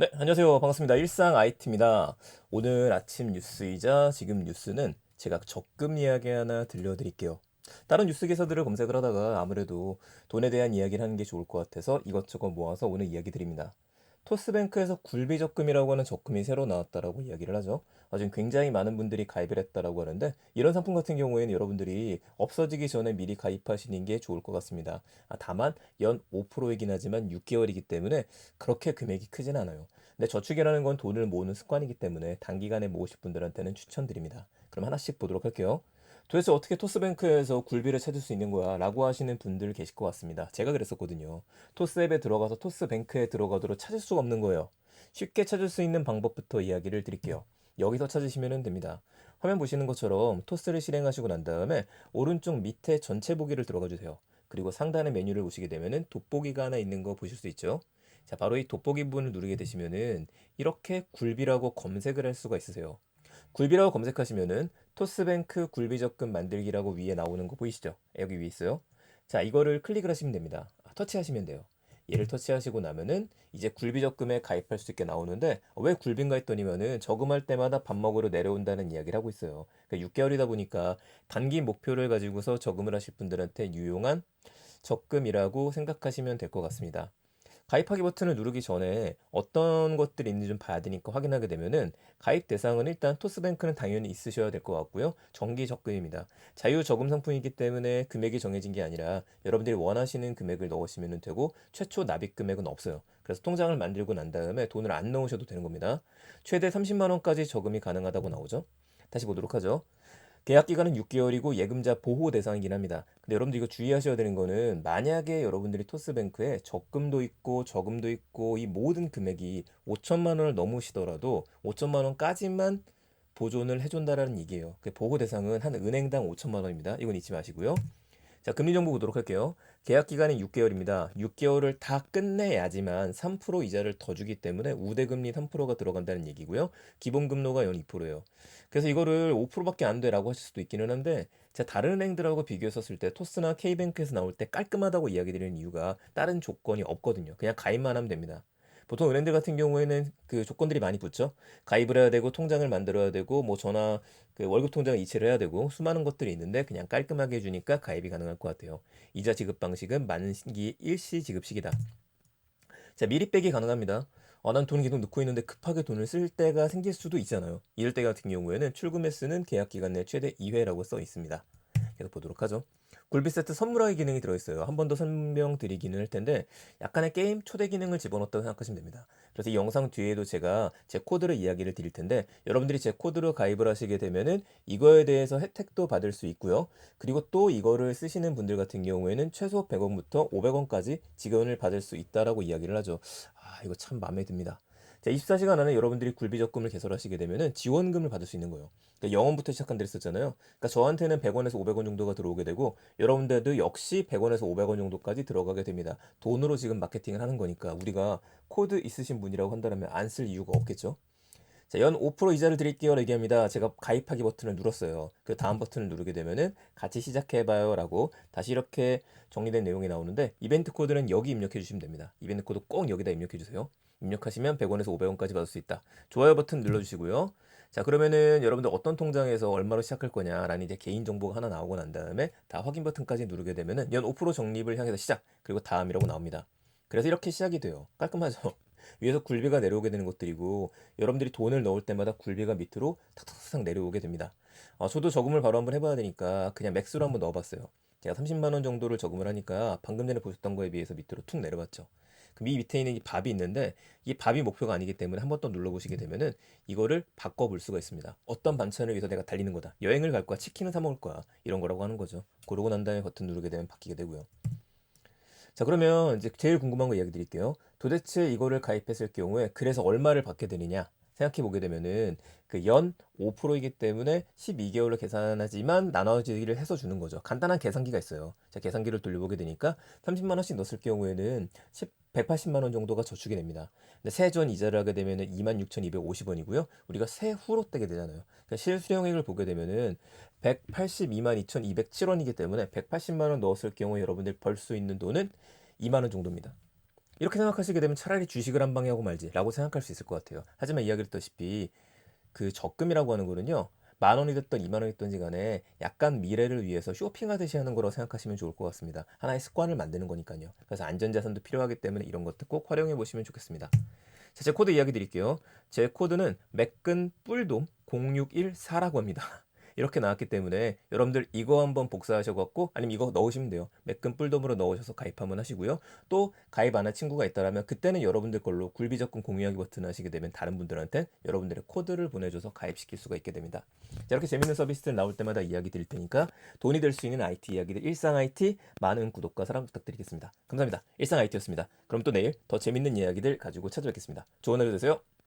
네, 안녕하세요. 반갑습니다. 일상 IT입니다. 오늘 아침 뉴스이자 지금 뉴스는 제가 적금 이야기 하나 들려드릴게요. 다른 뉴스 기사들을 검색을 하다가 아무래도 돈에 대한 이야기를 하는 게 좋을 것 같아서 이것저것 모아서 오늘 이야기 드립니다. 토스뱅크에서 굴비 적금이라고 하는 적금이 새로 나왔다라고 이야기를 하죠. 지금 굉장히 많은 분들이 가입을 했다라고 하는데 이런 상품 같은 경우에는 여러분들이 없어지기 전에 미리 가입하시는 게 좋을 것 같습니다. 다만 연 5%이긴 하지만 6개월이기 때문에 그렇게 금액이 크진 않아요. 근데 저축이라는 건 돈을 모으는 습관이기 때문에 단기간에 모으실 분들한테는 추천드립니다. 그럼 하나씩 보도록 할게요. 도대체 어떻게 토스뱅크에서 굴비를 찾을 수 있는 거야? 라고 하시는 분들 계실 것 같습니다. 제가 그랬었거든요. 토스 앱에 들어가서 토스뱅크에 들어가도록 찾을 수가 없는 거예요. 쉽게 찾을 수 있는 방법부터 이야기를 드릴게요. 여기서 찾으시면 됩니다. 화면 보시는 것처럼 토스를 실행하시고 난 다음에 오른쪽 밑에 전체 보기를 들어가 주세요. 그리고 상단의 메뉴를 보시게 되면은 돋보기가 하나 있는 거 보실 수 있죠. 자, 바로 이 돋보기 부분을 누르게 되시면은 이렇게 굴비라고 검색을 할 수가 있으세요. 굴비라고 검색하시면은 토스뱅크 굴비 적금 만들기라고 위에 나오는 거 보이시죠? 여기 위에 있어요. 자, 이거를 클릭을 하시면 됩니다. 터치하시면 돼요. 얘를 터치하시고 나면은 이제 굴비 적금에 가입할 수 있게 나오는데 왜 굴비인가 했더니면은 저금할 때마다 밥 먹으러 내려온다는 이야기를 하고 있어요. 그러니까 6개월이다 보니까 단기 목표를 가지고서 저금을 하실 분들한테 유용한 적금이라고 생각하시면 될 것 같습니다. 가입하기 버튼을 누르기 전에 어떤 것들이 있는지 좀 봐야 되니까 확인하게 되면은 가입 대상은 일단 토스뱅크는 당연히 있으셔야 될 것 같고요. 정기 적금입니다. 자유 저금 상품이기 때문에 금액이 정해진 게 아니라 여러분들이 원하시는 금액을 넣으시면 되고 최초 납입 금액은 없어요. 그래서 통장을 만들고 난 다음에 돈을 안 넣으셔도 되는 겁니다. 최대 30만 원까지 저금이 가능하다고 나오죠. 다시 보도록 하죠. 계약 기간은 6개월이고 예금자 보호 대상이긴 합니다. 근데 여러분들 이거 주의하셔야 되는 거는 만약에 여러분들이 토스뱅크에 적금도 있고 저금도 있고 이 모든 금액이 5천만 원을 넘으시더라도 5천만 원까지만 보존을 해준다라는 얘기예요. 그 보호 대상은 한 은행당 5천만 원입니다. 이건 잊지 마시고요. 자, 금리 정보 보도록 할게요. 계약 기간이 6개월입니다. 6개월을 다 끝내야지만 3% 이자를 더 주기 때문에 우대금리 3%가 들어간다는 얘기고요. 기본금리가 연 2%예요. 그래서 이거를 5%밖에 안 돼라고 하실 수도 있기는 한데 제가 다른 은행들하고 비교했었을 때 토스나 K뱅크에서 나올 때 깔끔하다고 이야기 드리는 이유가 다른 조건이 없거든요. 그냥 가입만 하면 됩니다. 보통 은행들 같은 경우에는 그 조건들이 많이 붙죠. 가입을 해야 되고 통장을 만들어야 되고 뭐 전화 그 월급 통장을 이체를 해야 되고 수많은 것들이 있는데 그냥 깔끔하게 해주니까 가입이 가능할 것 같아요. 이자 지급 방식은 만기 일시 지급식이다. 자, 미리 빼기 가능합니다. 난 돈 계속 넣고 있는데 급하게 돈을 쓸 때가 생길 수도 있잖아요. 이럴 때 같은 경우에는 출금에 쓰는 계약 기간 내 최대 2회라고 써 있습니다. 계속 보도록 하죠. 굴비 세트 선물하기 기능이 들어있어요. 한 번 더 설명드리기는 할 텐데 약간의 게임 초대 기능을 집어넣었다고 생각하시면 됩니다. 그래서 이 영상 뒤에도 제가 제 코드를 이야기를 드릴 텐데 여러분들이 제 코드로 가입을 하시게 되면은 이거에 대해서 혜택도 받을 수 있고요. 그리고 또 이거를 쓰시는 분들 같은 경우에는 최소 100원부터 500원까지 지원을 받을 수 있다라고 이야기를 하죠. 이거 참 마음에 듭니다. 자, 24시간 안에 여러분들이 굴비 적금을 개설하시게 되면은 지원금을 받을 수 있는 거예요. 그러니까 0원부터 시작한다 했었잖아요. 그러니까 저한테는 100원에서 500원 정도가 들어오게 되고 여러분들도 역시 100원에서 500원 정도까지 들어가게 됩니다. 돈으로 지금 마케팅을 하는 거니까 우리가 코드 있으신 분이라고 한다면 안 쓸 이유가 없겠죠. 자, 연 5% 이자를 드릴게요 얘기합니다. 제가 가입하기 버튼을 눌렀어요. 그 다음 버튼을 누르게 되면은 같이 시작해봐요 라고 다시 이렇게 정리된 내용이 나오는데 이벤트 코드는 여기 입력해 주시면 됩니다. 이벤트 코드 꼭 여기다 입력해 주세요. 입력하시면 100원에서 500원까지 받을 수 있다. 좋아요 버튼 눌러주시고요. 자, 그러면은 여러분들 어떤 통장에서 얼마로 시작할 거냐라는 이제 개인 정보가 하나 나오고 난 다음에 다 확인 버튼까지 누르게 되면은 연 5% 적립을 향해서 시작 그리고 다음이라고 나옵니다. 그래서 이렇게 시작이 돼요. 깔끔하죠? 위에서 굴비가 내려오게 되는 것들이고 여러분들이 돈을 넣을 때마다 굴비가 밑으로 탁탁탁 내려오게 됩니다. 저도 저금을 바로 한번 해봐야 되니까 그냥 맥스로 한번 넣어봤어요. 제가 30만 원 정도를 저금을 하니까 방금 전에 보셨던 거에 비해서 밑으로 툭 내려갔죠. 그럼 이 밑에 있는 이 밥이 있는데 이 밥이 목표가 아니기 때문에 한번 더 눌러보시게 되면은 이거를 바꿔볼 수가 있습니다. 어떤 반찬을 위해서 내가 달리는 거다. 여행을 갈 거야. 치킨을 사 먹을 거야. 이런 거라고 하는 거죠. 그러고 난 다음에 버튼 누르게 되면 바뀌게 되고요. 자, 그러면 이제 제일 궁금한 거 이야기 드릴게요. 도대체 이거를 가입했을 경우에 그래서 얼마를 받게 되느냐? 생각해 보게 되면은 그 연 5%이기 때문에 12개월로 계산하지만 나눠지기를 해서 주는 거죠. 간단한 계산기가 있어요. 자, 계산기를 돌려보게 되니까 30만 원씩 넣었을 경우에는 180만 원 정도가 저축이 됩니다. 근데 세전 이자를 하게 되면은 26,250원이고요. 우리가 세후로 떼게 되잖아요. 그러니까 실수령액을 보게 되면은 182만 2,207원이기 때문에 180만 원 넣었을 경우에 여러분들 벌 수 있는 돈은 2만 원 정도입니다. 이렇게 생각하시게 되면 차라리 주식을 한 방에 하고 말지라고 생각할 수 있을 것 같아요. 하지만 이야기했다시피 그 적금이라고 하는 거는요. 만 원이 됐던 2만 원이 됐든지 간에 약간 미래를 위해서 쇼핑하듯이 하는 거라고 생각하시면 좋을 것 같습니다. 하나의 습관을 만드는 거니까요. 그래서 안전자산도 필요하기 때문에 이런 것들 꼭 활용해 보시면 좋겠습니다. 자, 제 코드 이야기 드릴게요. 제 코드는 매끈 뿔돔 0614라고 합니다. 이렇게 나왔기 때문에 여러분들 이거 한번 복사하셔갖고 아니면 이거 넣으시면 돼요. 매끈 뿔돔으로 넣으셔서 가입 한번 하시고요. 또 가입 안 한 친구가 있다라면 그때는 여러분들 걸로 굴비적금 공유하기 버튼 하시게 되면 다른 분들한테 여러분들의 코드를 보내줘서 가입시킬 수가 있게 됩니다. 자, 이렇게 재밌는 서비스들 나올 때마다 이야기 드릴 테니까 돈이 될 수 있는 IT 이야기들 일상 IT 많은 구독과 사랑 부탁드리겠습니다. 감사합니다. 일상 IT였습니다. 그럼 또 내일 더 재밌는 이야기들 가지고 찾아뵙겠습니다. 좋은 하루 되세요.